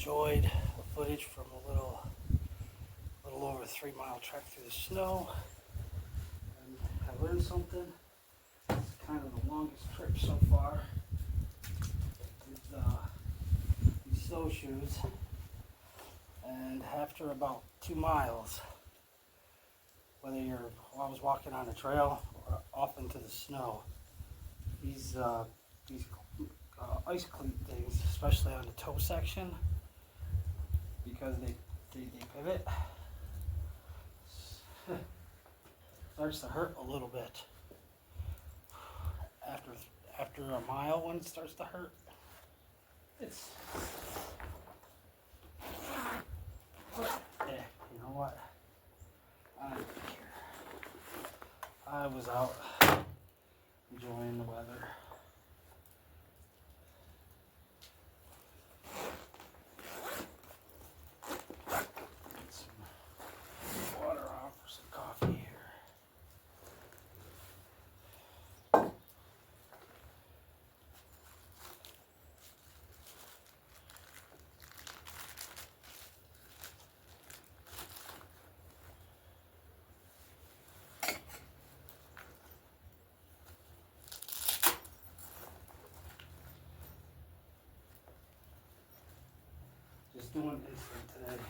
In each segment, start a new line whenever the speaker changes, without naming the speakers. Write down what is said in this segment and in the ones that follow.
enjoyed the footage from a little over 3-mile trek through the snow. And I learned something. It's kind of the longest trip so far with these snowshoes. And after about 2 miles, whether I was walking on a trail or off into the snow, these ice cleat things, especially on the toe section, because they pivot, starts to hurt a little bit after a mile. When it starts to hurt, it's you know what, I don't care. I was out enjoying the weather. Just doing instant today.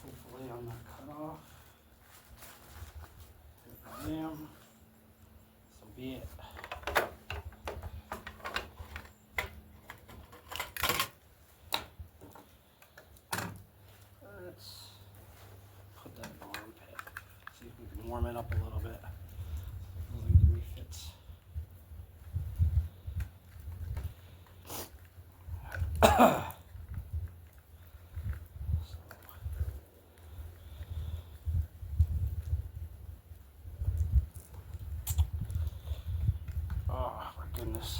Hopefully I'm not cut off. If I am, so be it. Let's put that in the armpit. See if we can warm it up a little bit. Oh my goodness.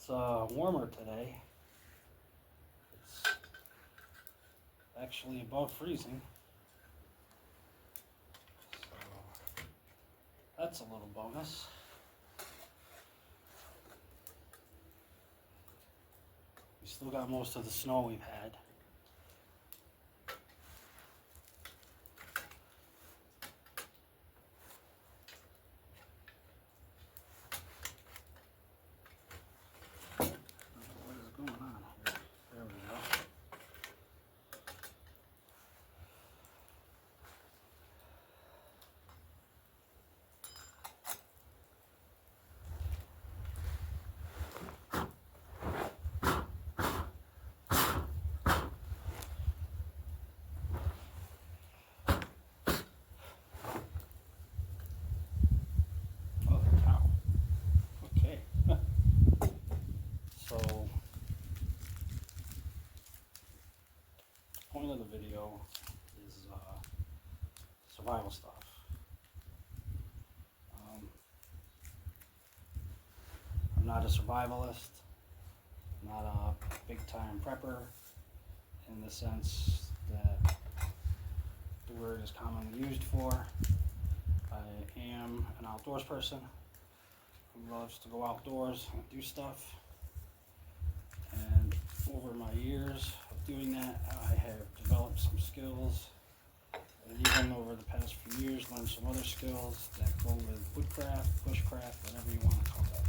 It's warmer today. It's actually above freezing. So that's a little bonus. We still got most of the snow we've had. So, point of the video is survival stuff. I'm not a survivalist, I'm not a big time prepper in the sense that the word is commonly used for. I am an outdoors person who loves to go outdoors and do stuff. And over my years of doing that, I have developed some skills. And even over the past few years, learned some other skills that go with woodcraft, bushcraft, whatever you want to call it.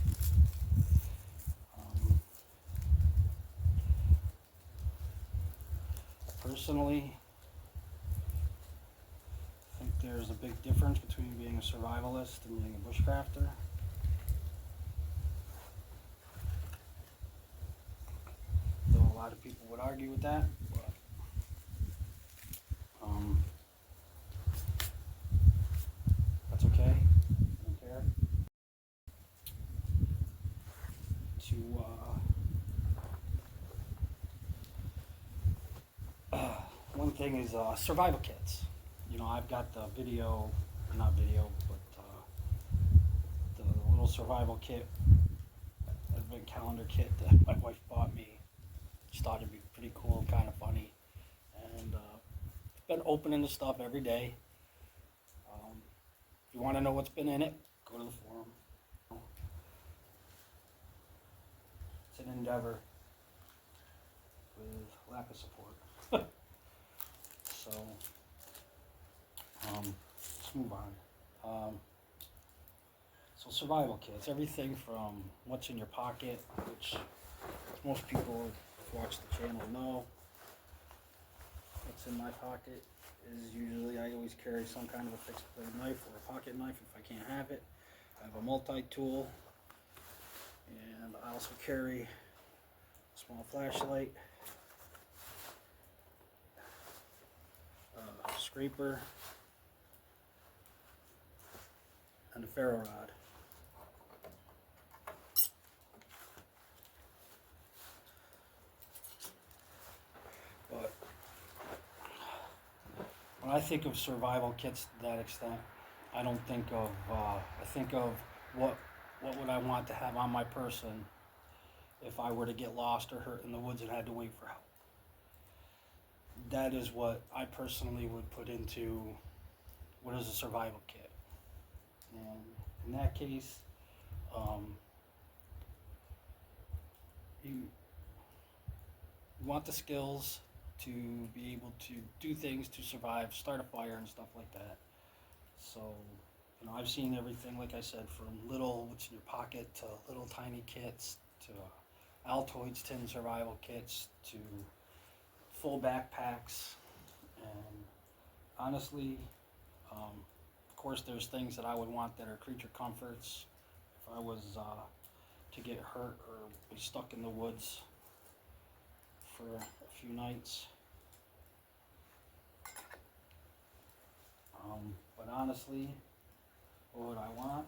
Personally, I think there's a big difference between being a survivalist and being a bushcrafter. Though a lot of people would argue with that, but that's okay. I don't care. One thing is survival kits. You know, I've got the video, not video, but the little survival kit, advent calendar kit that my wife bought me. Just thought it'd be pretty cool and kind of funny. And been opening the stuff every day. If you want to know what's been in it, go to the forum. It's an endeavor with lack of support. So, let's move on. So survival kits, everything from what's in your pocket, which most people who watch the channel know. What's in my pocket is usually, I always carry some kind of a fixed blade knife or a pocket knife if I can't have it. I have a multi-tool, and I also carry a small flashlight, a scraper, and a ferro rod. But when I think of survival kits to that extent, I don't think of, I think of what would I want to have on my person if I were to get lost or hurt in the woods and had to wait for help. That is what I personally would put into what is a survival kit. And in that case, you want the skills to be able to do things to survive, start a fire and stuff like that. So, you know, I've seen everything, like I said, from little what's in your pocket to little tiny kits to Altoids tin survival kits to full backpacks. And honestly, of course, there's things that I would want that are creature comforts. If I was to get hurt or be stuck in the woods for a few nights. But honestly, what would I want?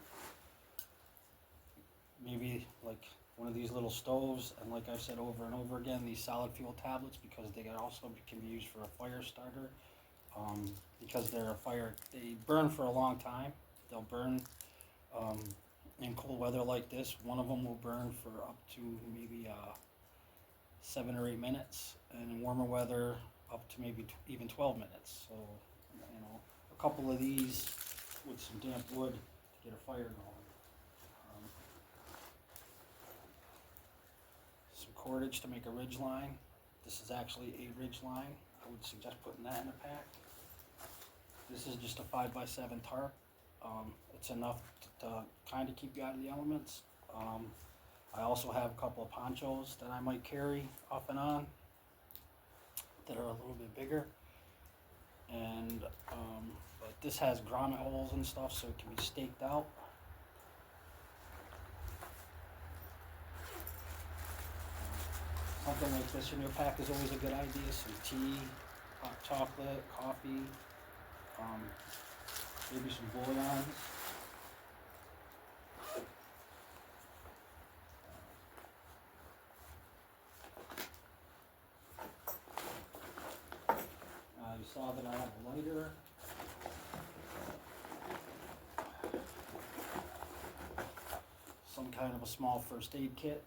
Maybe like one of these little stoves, and like I've said over and over again, these solid fuel tablets, because they can be used for a fire starter. Because they burn for a long time. They'll burn in cold weather like this. One of them will burn for up to maybe 7 or 8 minutes, and in warmer weather up to maybe even 12 minutes. So, you know, a couple of these with some damp wood to get a fire going. Some cordage to make a ridge line. This is actually a ridge line. I would suggest putting that in a pack. This is just a 5x7 tarp. It's enough to kind of keep you out of the elements. I also have a couple of ponchos that I might carry off and on that are a little bit bigger. And but this has grommet holes and stuff, so it can be staked out. Something like this in your pack is always a good idea. Some tea, hot chocolate, coffee, maybe some bouillons. You saw that I have a lighter. Some kind of a small first aid kit.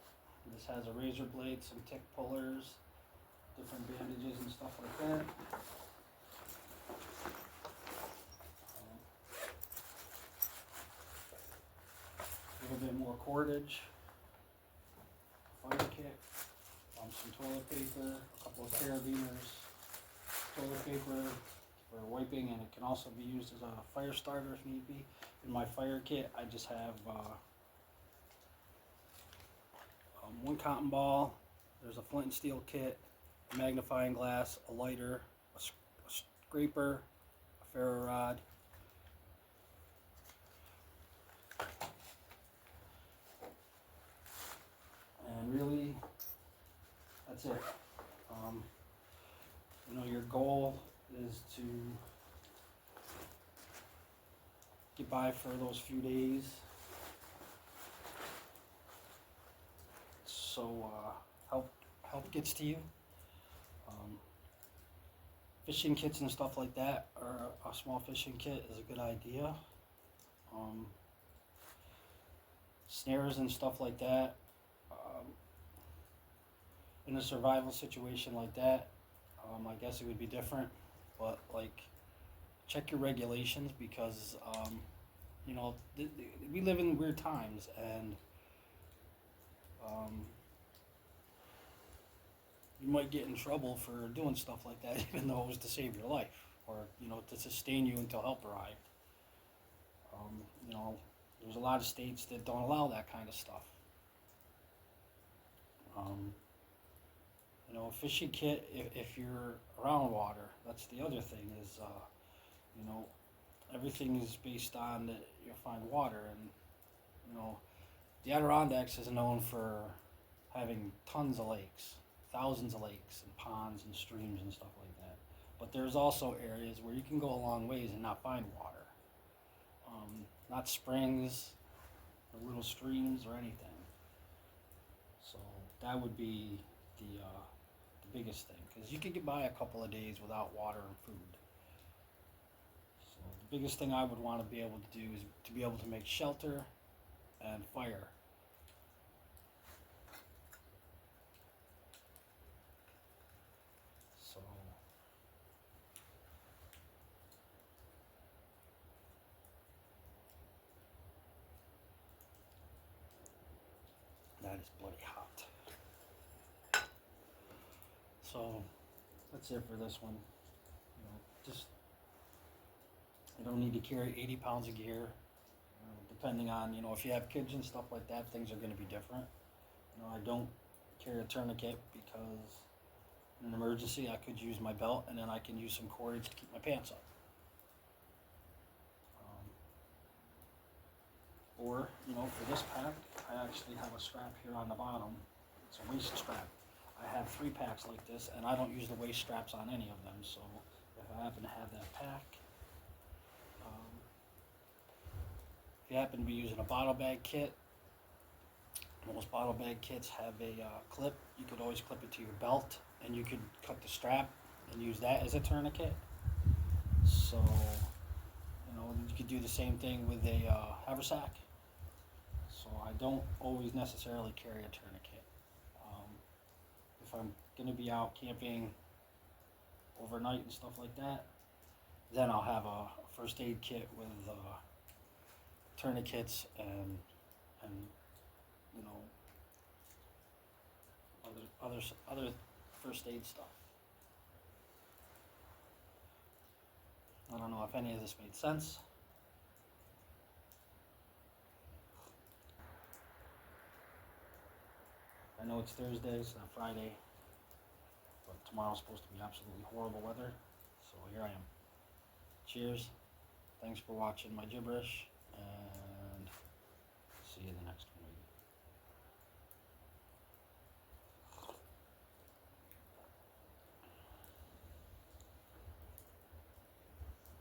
This has a razor blade, some tick pullers, different bandages and stuff like that. A little bit more cordage, fire kit, some toilet paper, a couple of carabiners, toilet paper, for wiping, and it can also be used as a fire starter if need be. In my fire kit, I just have one cotton ball, there's a flint and steel kit, a magnifying glass, a lighter, a scraper, a ferro rod, and really that's it. Your goal is to get by for those few days. So help gets to you. Fishing kits and stuff like that, or a small fishing kit is a good idea. Snares and stuff like that. In a survival situation like that, I guess it would be different, but like, check your regulations because we live in weird times, and you might get in trouble for doing stuff like that, even though it was to save your life or to sustain you until help arrived. There's a lot of states that don't allow that kind of stuff. A fishing kit, if you're around water, that's the other thing is, everything is based on that you'll find water, and the Adirondacks is known for having tons of lakes, thousands of lakes and ponds and streams and stuff like that. But there's also areas where you can go a long ways and not find water, not springs or little streams or anything. So that would be the biggest thing, because you could get by a couple of days without water and food. So the biggest thing I would want to be able to do is to be able to make shelter and fire. So that is bloody hot. So that's it for this one. Just, you don't need to carry 80 pounds of gear. Depending on, if you have kids and stuff like that, things are going to be different. I don't carry a tourniquet because in an emergency I could use my belt, and then I can use some cordage to keep my pants up. Or, for this pack, I actually have a strap here on the bottom. It's a waist strap. I have 3 packs like this, and I don't use the waist straps on any of them, so if I happen to have that pack, if you happen to be using a bottle bag kit, most bottle bag kits have a clip. You could always clip it to your belt, and you could cut the strap and use that as a tourniquet. So, you could do the same thing with a haversack. So I don't always necessarily carry a tourniquet. If I'm going to be out camping overnight and stuff like that, then I'll have a first aid kit with tourniquets and other first aid stuff. I don't know if any of this made sense. I know it's Thursday, it's not Friday, but tomorrow's supposed to be absolutely horrible weather, so here I am. Cheers. Thanks for watching my gibberish, and see you in the next one.